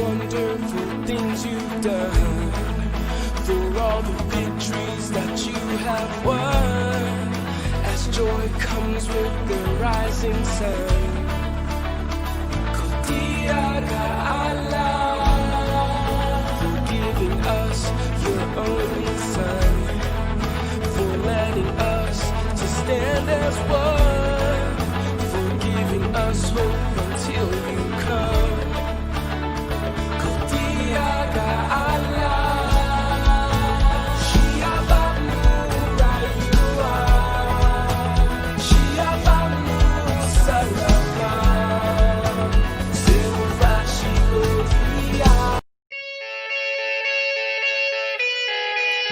wonderful things you've done, for all the victories that you have won, as joy comes with the rising sun. For giving us your only son, for letting us to stand as one, for giving us hope until you come.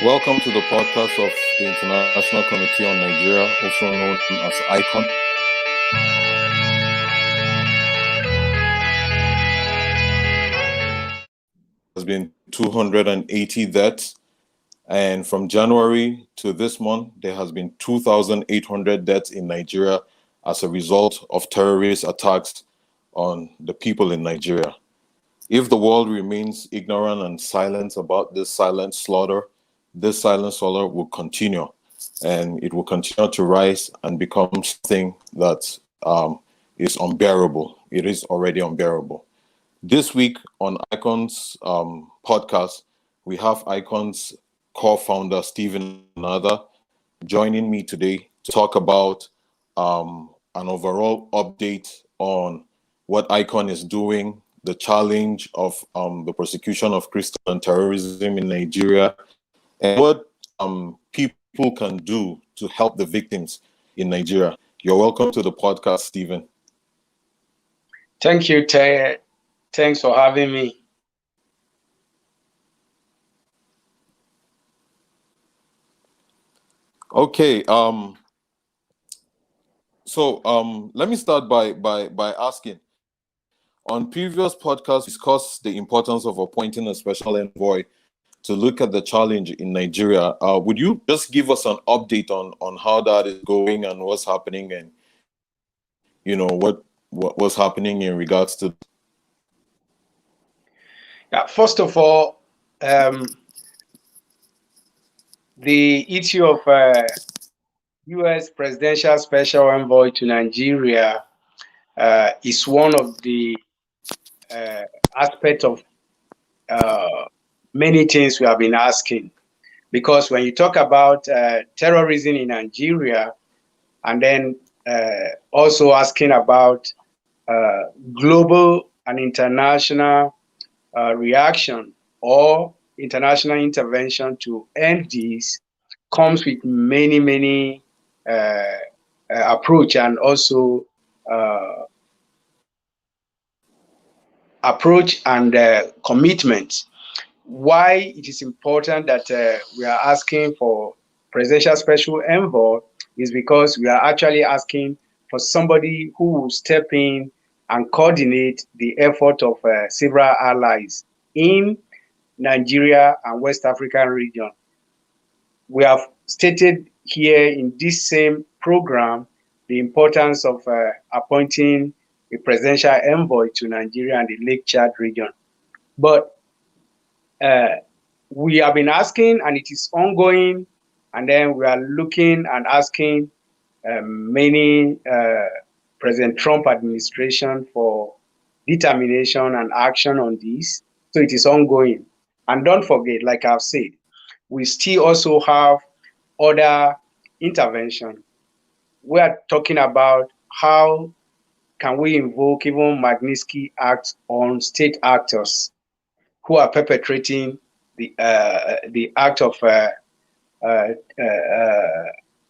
Welcome to the podcast of the International Committee on Nigeria, also known as ICON. There's been 280 deaths, and from January to this month, there has been 2,800 deaths in Nigeria as a result of terrorist attacks on the people in Nigeria. If the world remains ignorant and silent about this silent slaughter will continue, and it will continue to rise and become something that is unbearable. It is already unbearable. This week on ICON's podcast, we have ICON's co-founder, Enada, joining me today to talk about an overall update on what ICON is doing, the challenge of the persecution of Christians and terrorism in Nigeria, and what people can do to help the victims in Nigeria. You're welcome to the podcast, Stephen. Thank you, Teyei. Thanks for having me. Okay. So let me start by asking. On previous podcasts, we discussed the importance of appointing a special envoy to look at the challenge in Nigeria. Would you just give us an update on how that is going and what's happening, and what was happening in regards to? Yeah, first of all, the issue of U.S. Presidential Special Envoy to Nigeria is one of the aspects of many things we have been asking. Because when you talk about terrorism in Nigeria, and then also asking about global and international reaction or international intervention to end this, comes with many approach, and also approach and commitment. Why it is important that we are asking for Presidential Special Envoy is because we are actually asking for somebody who will step in and coordinate the effort of several allies in Nigeria and West African region. We have stated here in this same program the importance of appointing a presidential envoy to Nigeria and the Lake Chad region. But we have been asking, and it is ongoing, and then we are looking and asking many President Trump administration for determination and action on this. So it is ongoing. And don't forget, like I've said, we still also have other intervention. We are talking about how can we invoke even Magnitsky Act on state actors who are perpetrating the act of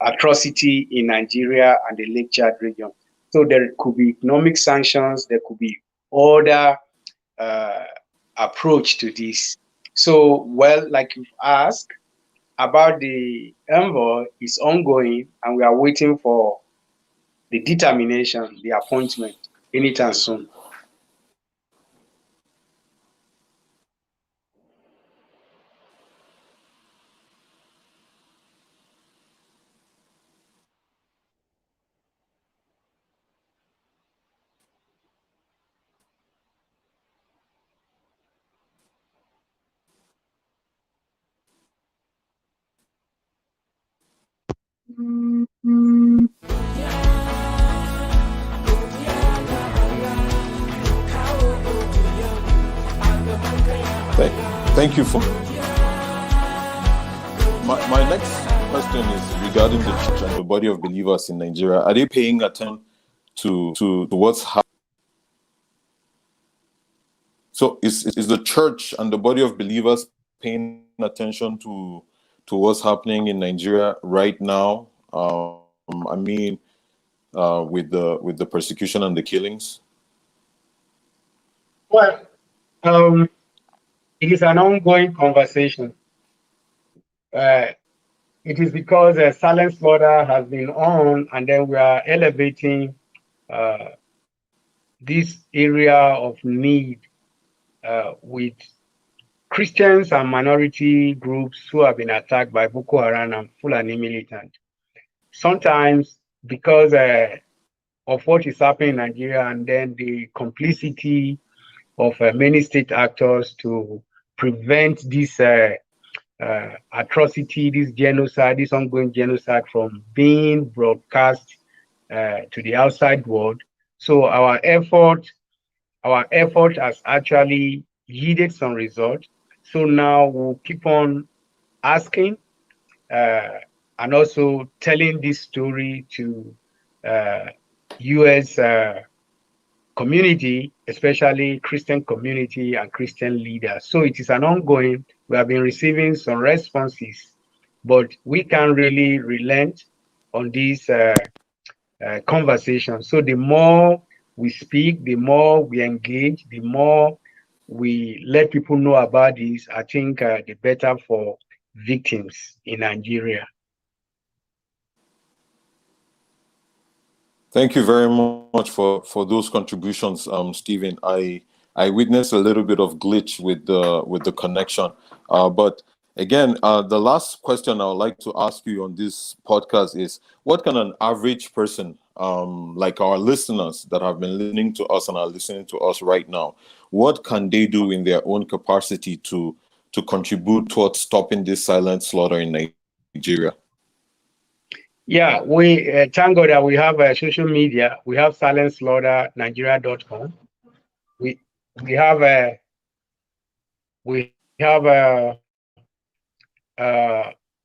atrocity in Nigeria and the Lake Chad region. So there could be economic sanctions, there could be other approach to this. So, well, like you've asked about the envoy, is ongoing, and we are waiting for the determination, the appointment, anytime soon. Thank you for my next question is regarding the church and the body of believers in Nigeria. Are they paying attention to what's happening? So is the church and the body of believers paying attention to what's happening in Nigeria right now? I mean, with the persecution and the killings. Well, it is an ongoing conversation. It is because silent slaughter has been on, and then we are elevating this area of need with Christians and minority groups who have been attacked by Boko Haram and Fulani militant. Sometimes because of what is happening in Nigeria, and then the complicity of many state actors to prevent this atrocity, this genocide, this ongoing genocide from being broadcast to the outside world. So our effort has actually yielded some results. So now we'll keep on asking and also telling this story to U.S. community, especially Christian community and Christian leaders. So it is an ongoing. We have been receiving some responses, but we can't really relent on this conversation. So the more we speak, the more we engage, the more we let people know about this, I think the better for victims in Nigeria. Thank you very much for those contributions, Stephen. I witnessed a little bit of glitch with the connection, but again, the last question I would like to ask you on this podcast is: what can an average person, like our listeners that have been listening to us and are listening to us right now, what can they do in their own capacity to contribute towards stopping this silent slaughter in Nigeria? Yeah, we thank God that we have social media. We have silenceslaughternigeria.com. We have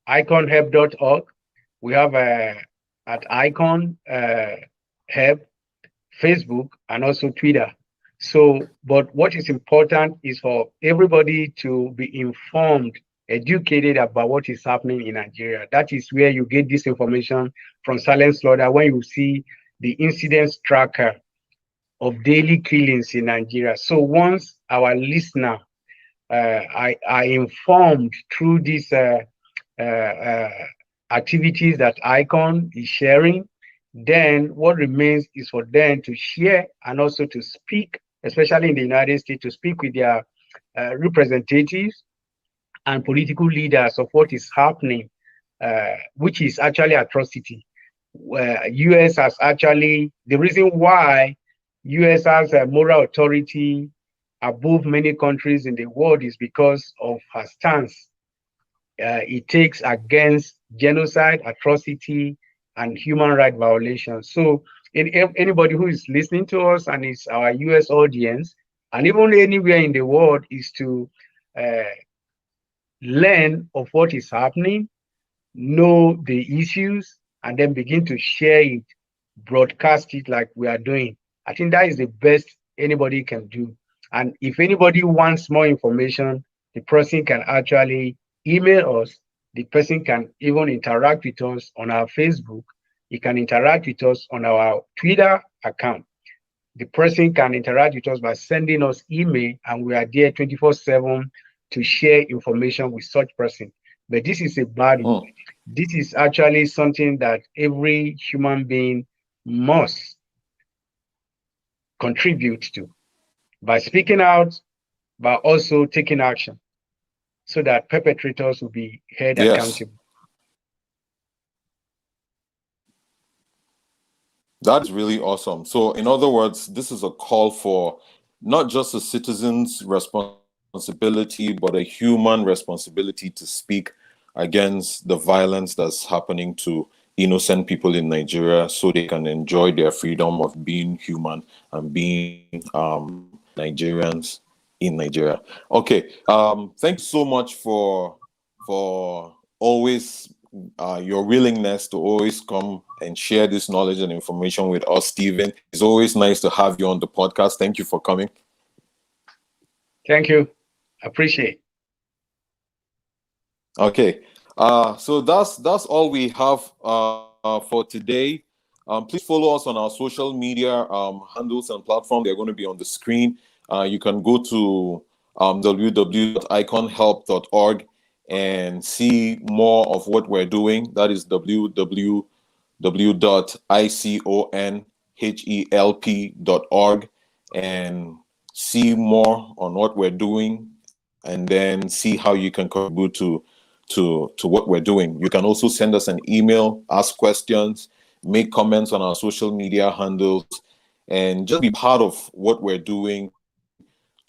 iconhelp.org. We have at Icon Help, Facebook, and also Twitter. So, but what is important is for everybody to be informed, educated about what is happening in Nigeria. That is where you get this information from Silent Slaughter when you see the incidence tracker of daily killings in Nigeria. So once our listener are informed through these activities that Icon is sharing, then what remains is for them to share and also to speak, especially in the United States, to speak with their representatives and political leaders of what is happening, which is actually atrocity. US has actually, the reason why US has a moral authority above many countries in the world is because of her stance it takes against genocide, atrocity, and human rights violations. So anybody who is listening to us and is our US audience, and even anywhere in the world, is to learn of what is happening, know the issues, and then begin to share it, broadcast it like we are doing. I think that is the best anybody can do. And if anybody wants more information, the person can actually email us. The person can even interact with us on our Facebook. He can interact with us on our Twitter account. The person can interact with us by sending us email, and we are there 24/7 to share information with such person. But this is a battle. This is actually something that every human being must contribute to by speaking out, but also taking action so that perpetrators will be held accountable. That's really awesome. So in other words, this is a call for not just a citizen's responsibility, but a human responsibility to speak against the violence that's happening to innocent people in Nigeria so they can enjoy their freedom of being human and being Nigerians in Nigeria. Okay, thanks so much for always your willingness to always come and share this knowledge and information with us, Stephen. It's always nice to have you on the podcast. Thank you for coming. Thank you. Appreciate. Okay, so that's all we have for today. Please follow us on our social media handles and platforms. They're going to be on the screen. You can go to www.iconhelp.org and see more of what we're doing. That is www.iconhelp.org and see more on what we're doing, and then see how you can contribute to what we're doing. You can also send us an email, ask questions, make comments on our social media handles, and just be part of what we're doing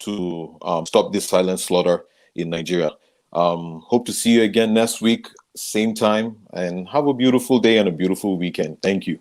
to stop this silent slaughter in Nigeria. Hope to see you again next week, same time, and have a beautiful day and a beautiful weekend. Thank you.